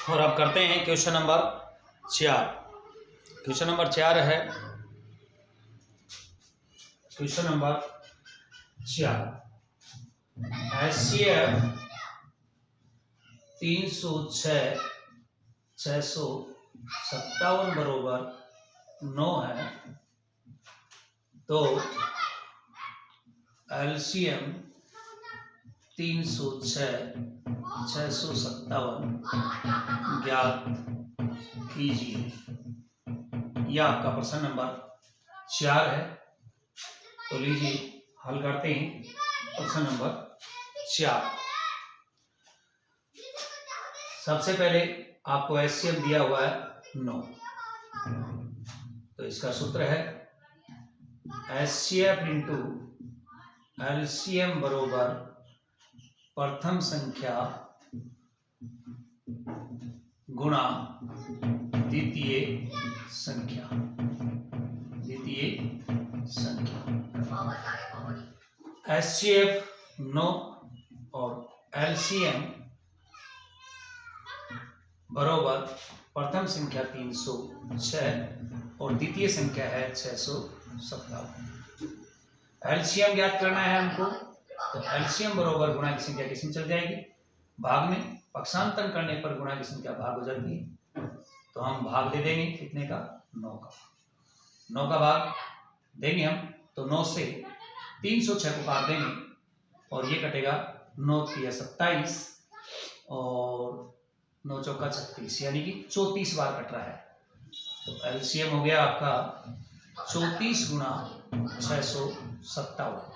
और अब करते हैं क्वेश्चन नंबर 4। क्वेश्चन नंबर 4 है, क्वेश्चन नंबर 4, HCF 306 657 बरोबर 9 है, तो LCM 306 657 ज्ञात कीजिए। यह आपका प्रश्न नंबर 4 है। तो लीजिए हल करते हैं प्रश्न नंबर 4। सबसे पहले आपको HCF दिया हुआ है 9, तो इसका सूत्र है HCF इंटू LCM बरोबर प्रथम संख्या गुणा द्वितीय संख्या। HCF 9 और LCM बरोबर प्रथम संख्या 306 और द्वितीय संख्या है 657। LCM ज्ञात करना है हमको, तो LCM बरोबर गुणा की संख्या किसमें चल जाएगी, भाग में। पक्षांतर करने पर गुणा की संख्या भाग हो जाती है, तो हम भाग दे देंगे कितने का, 9 का भाग देंगे हम। तो 9 से 306 को काट देंगे और ये कटेगा 9 3 27 और 9 चौका 36, यानी कि 34 बार कट रहा है। तो LCM हो गया आपका 34 गुणा 657।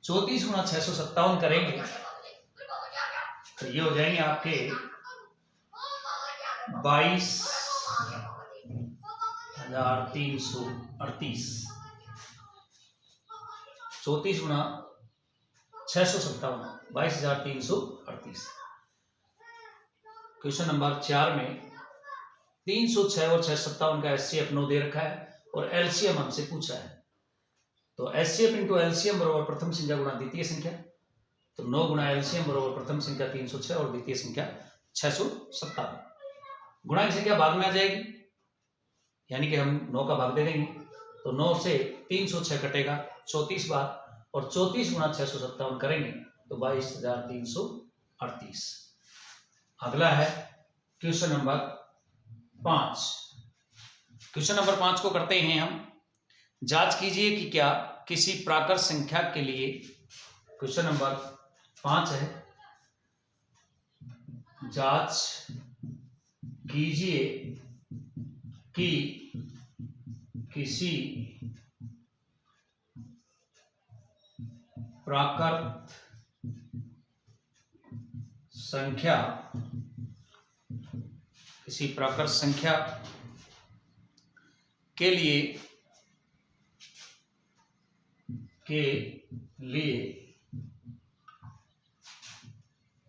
34 गुणा 657 करेंगे तो ये हो जाएंगे आपके 22,338। 34 गुणा 657 22,338। क्वेश्चन नंबर 4 में 306 और 657 का HCF 9 दे रखा है और LCM हमसे पूछा है। तो HCF इंटू LCM बराबर प्रथम संख्या गुणा द्वितीय संख्या। तो 9 गुणा LCM बराबर प्रथम संख्या 306 और द्वितीय संख्या 657। गुणा की संख्या भाग में आ जाएगी, यानी कि हम 9 का भाग दे देंगे। तो 9 से 306 कटेगा 34 बार और 34 गुणा 657 करेंगे तो 22,338। अगला है क्वेश्चन नंबर 5। क्वेश्चन नंबर 5 को करते हैं हम। जांच कीजिए कि क्या किसी प्राकृत संख्या के लिए, क्वेश्चन नंबर 5 है, जांच कीजिए कि किसी प्राकृत संख्या के लिए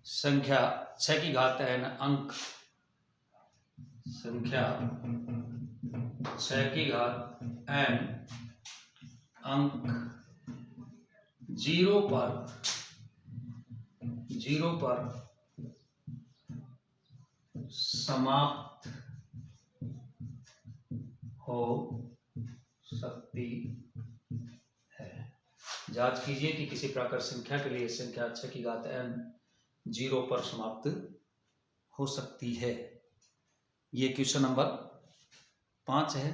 संख्या 6 की घात n अंक, संख्या 6 की घात n अंक 0 पर समाप्त हो सकती है। जांच कीजिए कि किसी प्राकृत संख्या के लिए संख्या 6 की घात n 0 पर समाप्त हो सकती है। ये क्वेश्चन नंबर 5 है।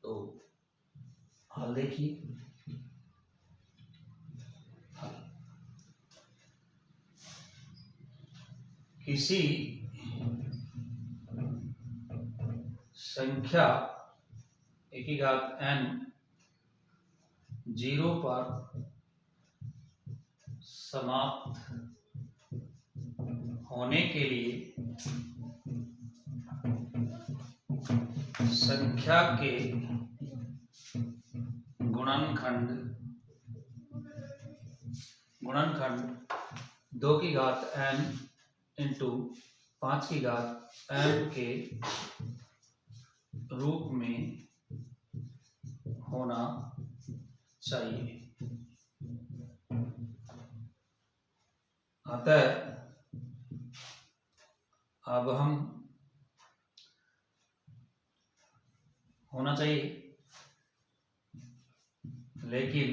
तो हल देखिए। किसी संख्या e की घात n 0 पर समाप्त होने के लिए संख्या के गुणनखंड 2 की घात n इंटू 5 की घात m के रूप में होना चाहिए। अतः अब हम होना चाहिए, लेकिन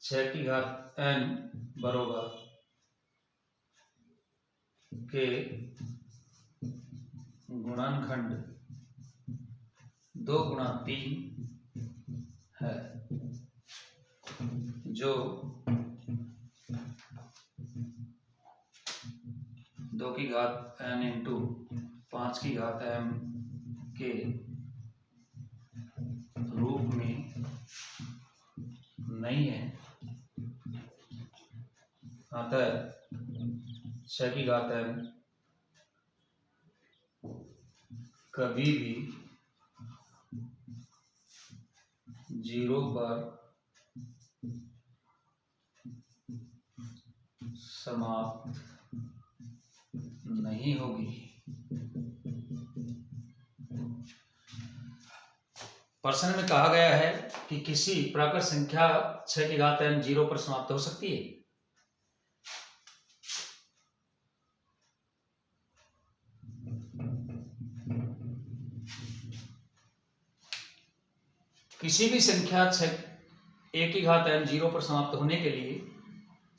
6 की घात n बरोबर के गुणनखंड 2 गुणा 3 है, जो 2 की घात n इंटू 5 की घात m के रूप में नहीं है। अतः 6 की घात m कभी भी 0 पर समाप्त नहीं होगी। प्रश्न में कहा गया है कि किसी प्राकृत संख्या 6 की घात n 0 पर समाप्त हो सकती है। किसी भी संख्या 1 की घात n 0 पर समाप्त होने के लिए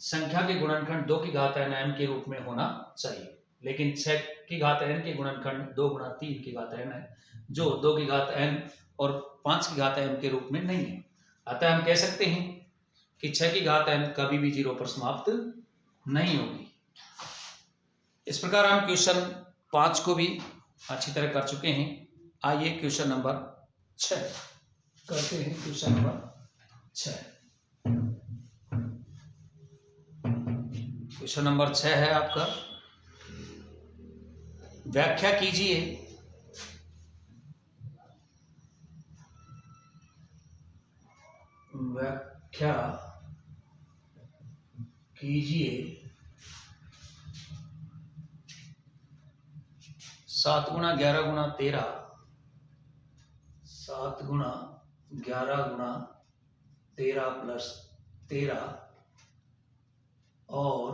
संख्या के गुणनखंड 2 की घात n m के रूप में होना चाहिए, लेकिन 6 की घात n के गुणनखंड 2 गुणा 3 की घात n है, जो 2 की घात n और 5 की घात m के रूप में नहीं है। अतः हम कह सकते हैं कि 6 की घात n कभी भी 0 पर समाप्त नहीं होगी। इस प्रकार हम क्वेश्चन 5 को भी अच्छी तरह कर चुके हैं। आइए क्वेश्चन नंबर 6 करते हैं। क्वेश्चन नंबर 6, क्वेश्चन नंबर 6 है आपका, व्याख्या कीजिए व्याख्या कीजिए 7 गुणा 11 गुणा 13, 7 गुणा 11 गुणा 13 प्लस 13 और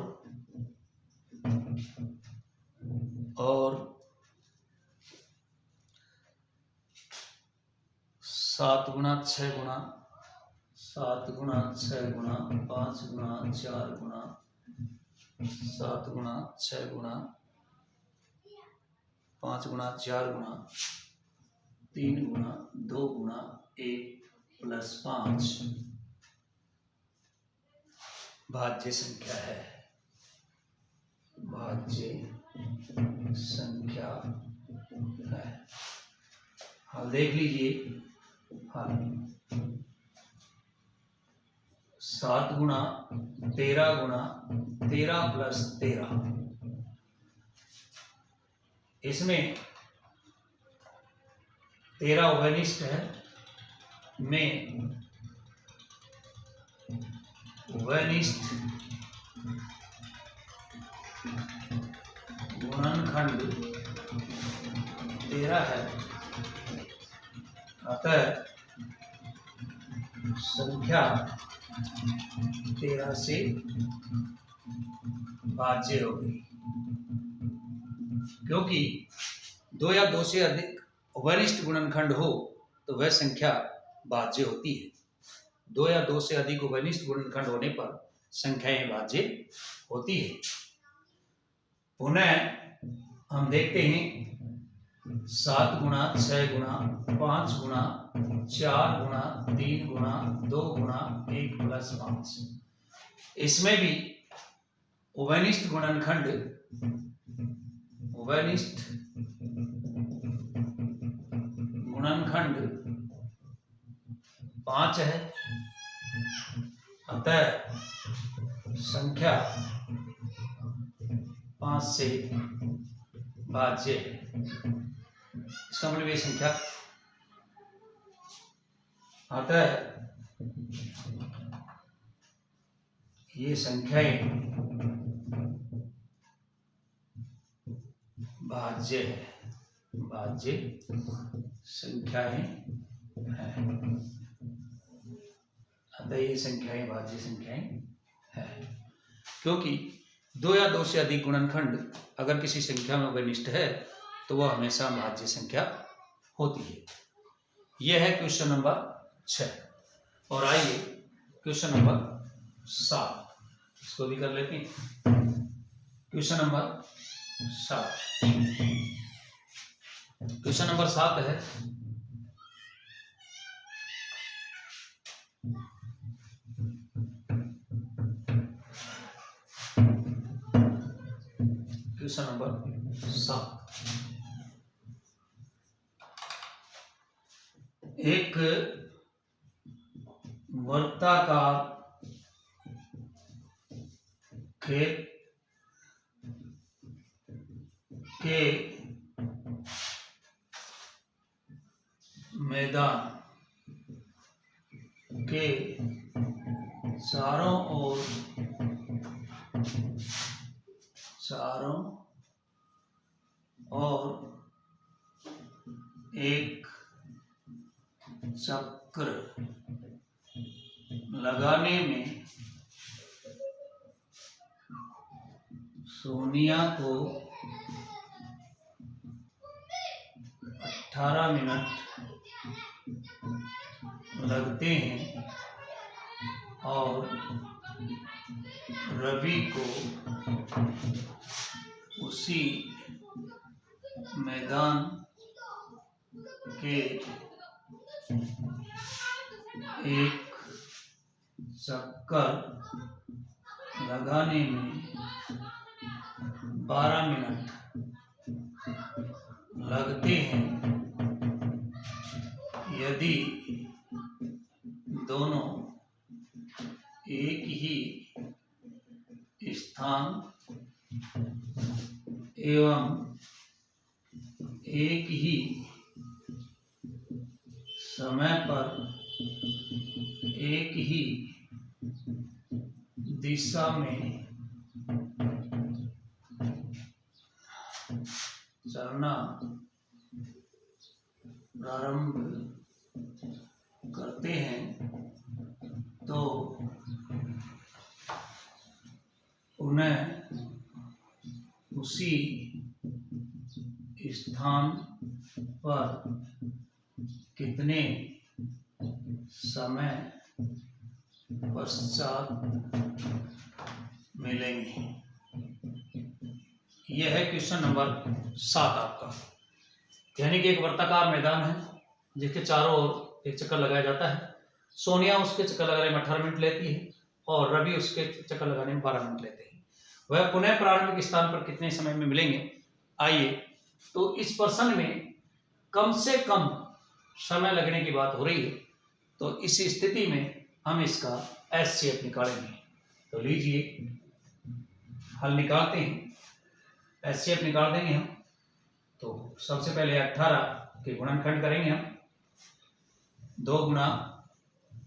7 गुणा 6 गुणा 7 गुणा 6 गुणा 5 गुणा 4 गुणा 7 गुणा 6 गुणा 5 गुणा 4 गुणा 3 गुणा 2 गुणा 1 प्लस 5 भाज्य संख्या है। भाज्य संख्या है। हाँ, देख लीजिए। हाँ, 7 गुणा 13 गुणा 13 प्लस 13, इसमें 13 उभयनिष्ठ है, में उभयनिष्ठ गुणनखंड 13 है। अतः संख्या 13 से भाज्य होगी, क्योंकि 2 या 2 से अधिक उभयनिष्ठ गुणनखंड हो तो वह संख्या भाज्य होती है। 2 या 2 से अधिक उभयनिष्ठ गुणनखंड होने पर संख्याएं भाज्य होती है। पुनः हम देखते हैं 7 गुणा 6 गुणा 5 गुणा 4 गुणा 3 गुणा 2 गुणा 1 प्लस 5, इसमें भी उभयनिष्ठ गुणनखंड 5 है। अतः संख्या 5 से भाज्य है। इसका मतलब ये संख्या, अतः ये संख्याएं भाज्य है, भाज्य संख्याएं हैं। अतः ये संख्याएं भाज्य संख्याएं हैं, क्योंकि 2 या 2 से अधिक गुणनखंड अगर किसी संख्या में उपनिष्ठ है तो वह हमेशा भाज्य संख्या होती है। यह है क्वेश्चन नंबर 6। और आइए क्वेश्चन नंबर 7 इसको भी कर लेते हैं। क्वेश्चन नंबर 7, क्वेश्चन नंबर 7 है क्वेश्चन नंबर 7, एक वर्ताकार खेत के मैदान के चारों ओर एक चक्कर लगाने में सोनिया को 18 मिनट लगते हैं और रवि को उसी मैदान के एक चक्कर लगाने में 12 मिनट लगते हैं। यदि दोनों एक ही स्थान एवं एक ही समय पर एक ही दिशा में चलना प्रारंभ करते हैं तो उन्हें उसी स्थान पर कितने समय पश्चात मिलेंगे। यह है क्वेश्चन नंबर 7 आपका। यानी कि एक वर्ताकार मैदान है जिसके चारों ओर एक चक्कर लगाया जाता है। सोनिया उसके चक्कर लगाने में 18 मिनट लेती है और रवि उसके चक्कर लगाने में 12 मिनट लेते हैं। वह पुनः प्रारंभिक स्थान पर कितने समय में मिलेंगे। आइए तो इस प्रश्न में कम से कम समय लगने की बात हो रही है, तो इस स्थिति में हम इसका HCF निकालेंगे। तो लीजिए हल निकालते हैं, HCF निकाल देंगे हम। तो सबसे पहले 18 के गुणनखंड करेंगे हम, 2 गुणा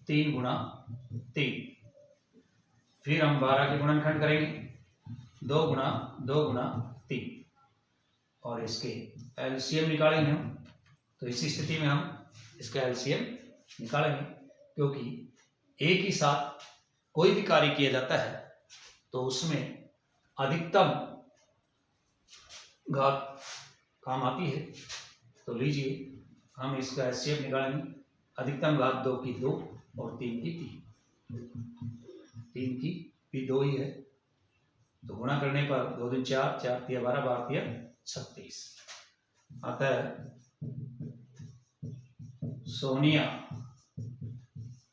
3 गुणा 3। फिर हम 12 के गुणनखंड करेंगे, 2 गुणा 2 गुणा 3 और इसके LCM निकालेंगे हम। तो इसी स्थिति में हम इसका LCM निकालेंगे, क्योंकि एक ही साथ कोई भी कार्य किया जाता है तो उसमें अधिकतम घात काम आती है। तो लीजिए हम इसका HCF निकालेंगे। अधिकतम घात 2 की 2 और 3 की 3, 3 की भी 2 ही है। तो गुणा करने पर 2 दूनी 4, 4 तिया 12, 12 तिया 36। अतः सोनिया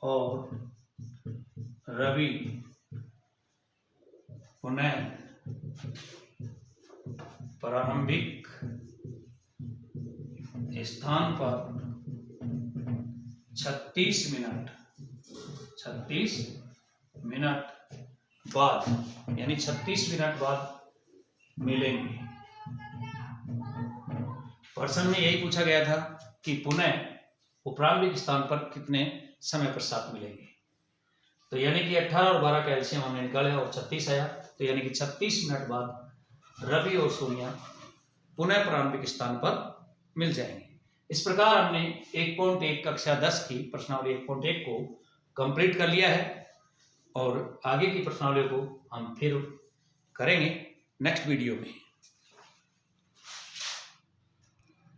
और रवि पुनः प्रारंभिक स्थान पर 36 मिनट बाद, यानी 36 मिनट बाद मिलेंगे। प्रश्न में यही पूछा गया था कि पुनः वो प्रारंभिक स्थान पर कितने समय पश्चात मिलेंगे। तो यानी कि 18 और 12 का एलसीएम हमने निकाला और 36 आया। तो यानी कि 36 मिनट बाद रवि और सोनिया पुनः प्रारंभिक स्थान पर मिल जाएंगे। इस प्रकार हमने 1.1 कक्षा 10 की प्रश्नावली 1.1 को कंप्लीट कर लिया है और आगे की प्रश्नावली को हम फिर करेंगे नेक्स्ट वीडियो में।